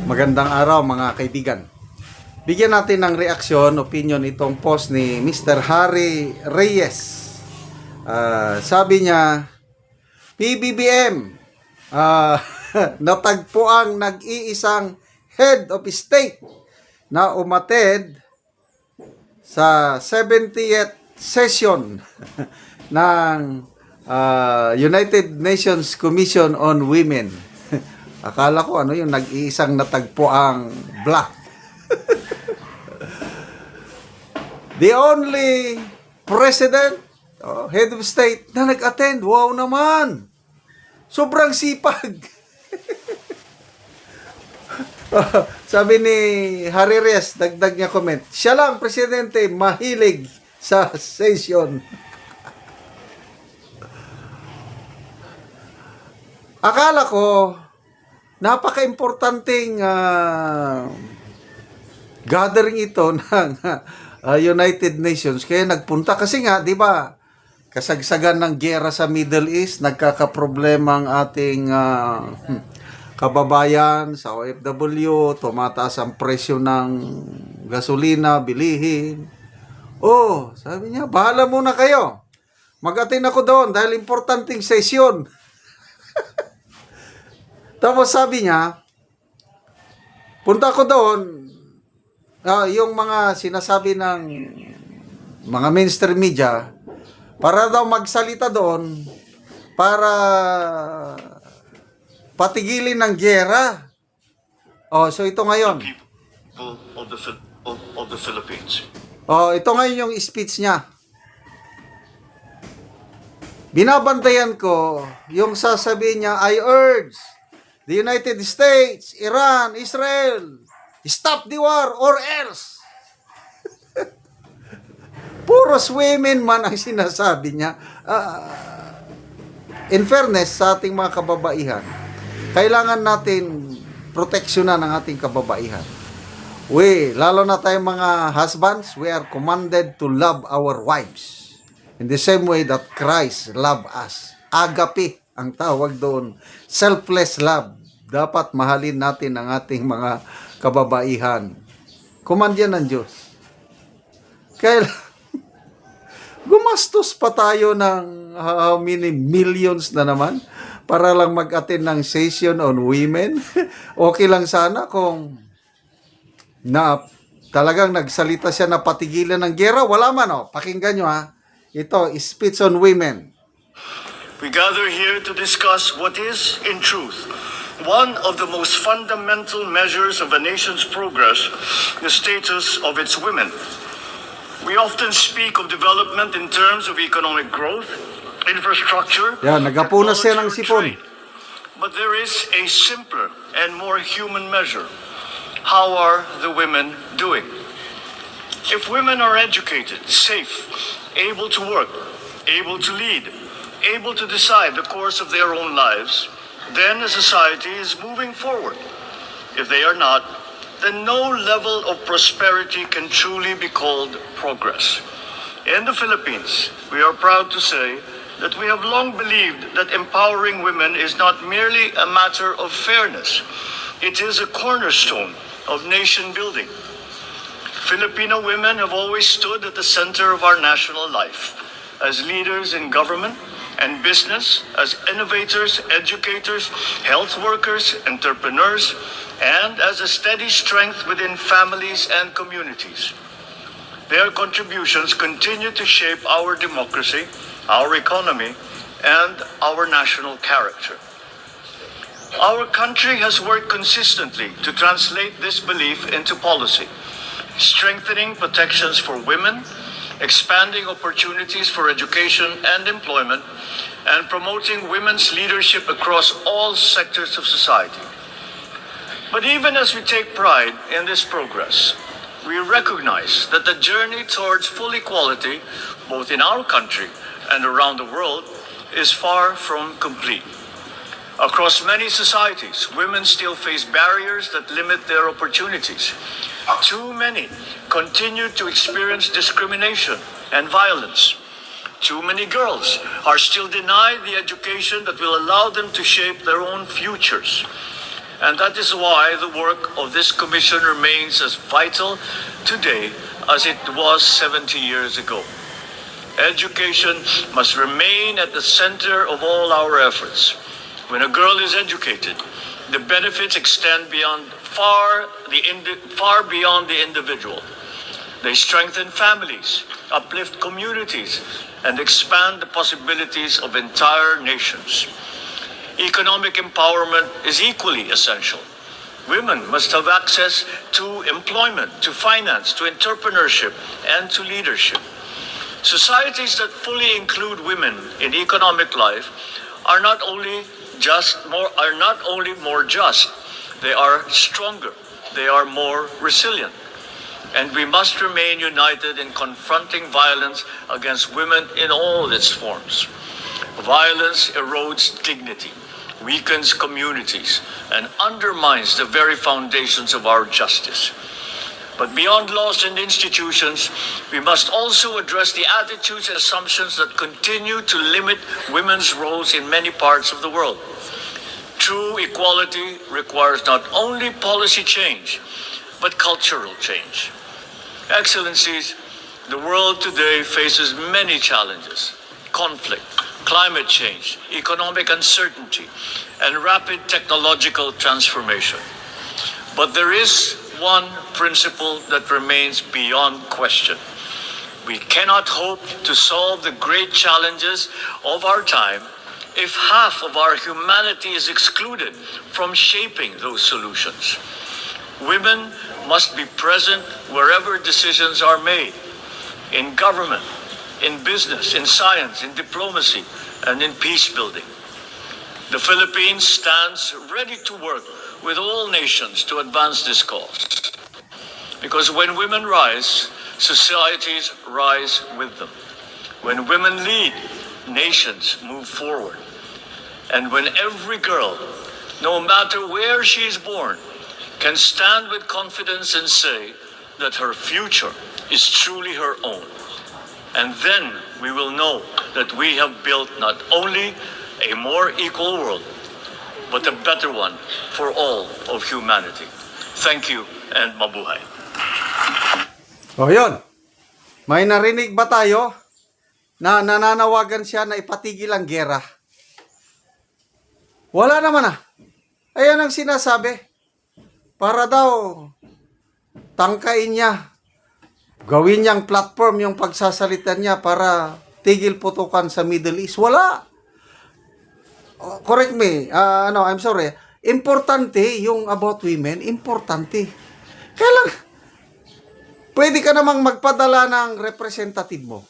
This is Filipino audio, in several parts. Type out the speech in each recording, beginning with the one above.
Magandang araw mga kaibigan. Bigyan natin ng reaksyon, opinion itong post ni Mr. Harry Reyes. Sabi niya, PBBM, natagpo ang nag-iisang head of state na umattend sa 70th session ng United Nations Commission on Women. Akala ko yung nag-iisang natagpo ang black. The only president, head of state na nag-attend. Wow naman! Sobrang sipag. Sabi ni Harry Reyes, dagdag niya comment, siya lang, presidente, mahilig sa session. Akala ko, napaka-importanting gathering ito ng United Nations. Kaya nagpunta kasi nga, di ba, kasagsagan ng giyera sa Middle East, nagkakaproblema ang ating kababayan sa OFW, tumataas ang presyo ng gasolina, bilihin. Oh, sabi niya, bahala muna kayo. Mag-attend ako doon dahil importanteng session. Tapos sabi niya, punta ko doon, yung mga sinasabi ng mga mainstream media, para daw magsalita doon, para patigilin ng giyera. Oh, so ito ngayon. People of the Philippines. Oh, ito ngayon yung speech niya. Binabantayan ko yung sasabihin niya, I urge the United States, Iran, Israel, stop the war or else. Puros women man ang sinasabi niya. In fairness sa ating mga kababaihan, kailangan natin proteksyonan ang ating kababaihan. Lalo na tayong mga husbands, we are commanded to love our wives. In the same way that Christ loved us. Agape ang tawag doon. Selfless love. Dapat mahalin natin ang ating mga kababaihan. Command yan ng Diyos. Kaya gumastos pa tayo ng how many millions na naman para lang mag-attend ng session on women. Okay lang sana kung talagang nagsalita siya na patigilan ng giyera. Wala man Pakinggan nyo Ito, speech on women. We gather here to discuss what is, in truth, one of the most fundamental measures of a nation's progress, the status of its women. We often speak of development in terms of economic growth, infrastructure, nagapunas siya ng sipon. trade. But there is a simpler and more human measure. How are the women doing? If women are educated, safe, able to work, able to lead, able to decide the course of their own lives, then a society is moving forward. If they are not, then no level of prosperity can truly be called progress. In the Philippines, we are proud to say that we have long believed that empowering women is not merely a matter of fairness. It is a cornerstone of nation building. Filipino women have always stood at the center of our national life, as leaders in government and business, as innovators, educators, health workers, entrepreneurs, and as a steady strength within families and communities. Their contributions continue to shape our democracy, our economy, and our national character. Our country has worked consistently to translate this belief into policy, strengthening protections for women, expanding opportunities for education and employment, and promoting women's leadership across all sectors of society. But even as we take pride in this progress, we recognize that the journey towards full equality, both in our country and around the world, is far from complete. Across many societies, women still face barriers that limit their opportunities. Too many continue to experience discrimination and violence. Too many girls are still denied the education that will allow them to shape their own futures. And that is why the work of this commission remains as vital today as it was 70 years ago. Education must remain at the center of all our efforts. When a girl is educated, the benefits extend far beyond the individual. They strengthen families, uplift communities, and expand the possibilities of entire nations. Economic empowerment is equally essential. Women must have access to employment, to finance, to entrepreneurship, and to leadership. Societies that fully include women in economic life are not only more just, they are stronger, they are more resilient. And we must remain united in confronting violence against women in all its forms. Violence erodes dignity, weakens communities, and undermines the very foundations of our justice. But beyond laws and institutions, we must also address the attitudes and assumptions that continue to limit women's roles in many parts of the world. True equality requires not only policy change, but cultural change. Excellencies, the world today faces many challenges: conflict, climate change, economic uncertainty, and rapid technological transformation. But there is one principle that remains beyond question. We cannot hope to solve the great challenges of our time if half of our humanity is excluded from shaping those solutions. Women must be present wherever decisions are made, in government, in business, in science, in diplomacy, and in peace building. The Philippines stands ready to work with all nations to advance this cause. Because when women rise, societies rise with them. When women lead, nations move forward. And when every girl, no matter where she is born, can stand with confidence and say that her future is truly her own. And then we will know that we have built not only a more equal world, but a better one for all of humanity. Thank you and mabuhay. O yun, may narinig ba tayo na nananawagan siya na ipatigil ang gera? Wala naman ah. Ayan ang sinasabi. Para daw tangkain niya, gawin niyang platform yung pagsasalita niya para tigil putukan sa Middle East. Wala. Correct me. I'm sorry. Importante yung about women. Importante. Kaya lang, pwede ka namang magpadala ng representative mo.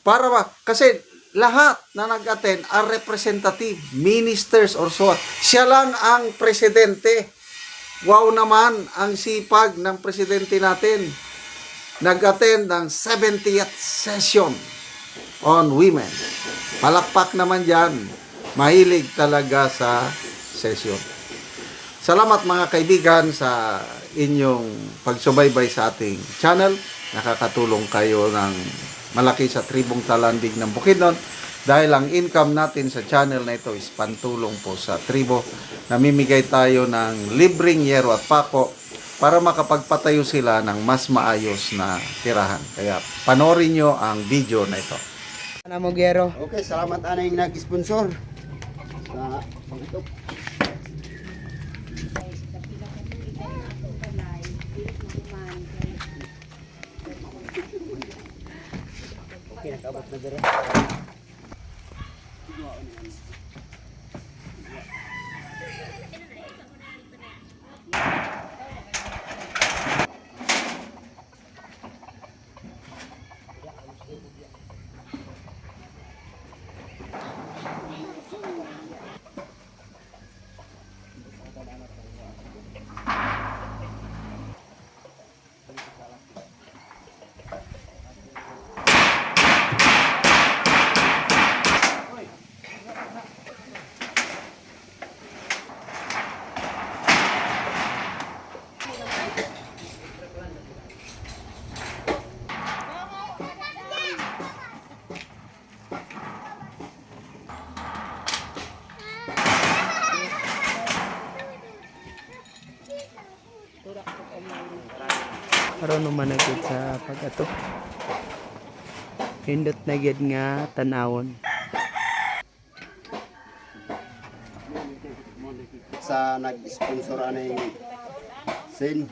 Para ba? Kasi lahat na nag-attend are representative, ministers or so. Siya lang ang presidente. Wow naman ang sipag ng presidente natin. Nag-attend ng 70th session on women. Palakpak naman dyan. Mahilig talaga sa session. Salamat mga kaibigan sa inyong pagsubaybay sa ating channel. Nakakatulong kayo ng malaki sa Tribong Talandig ng Bukidnon. Dahil ang income natin sa channel na ito is pantulong po sa tribo. Namimigay tayo ng libreng yero at pako para makapagpatayo sila ng mas maayos na tirahan. Kaya panoorin nyo ang video na ito. Namogero. Okay, salamat ana yung nag-sponsor. Sa pagtutok. Okay, nakabot na dire. Aron naman na gyud sa pag-ato. Hindot na gyud nga tanawon. sa nag-sponsor aning sin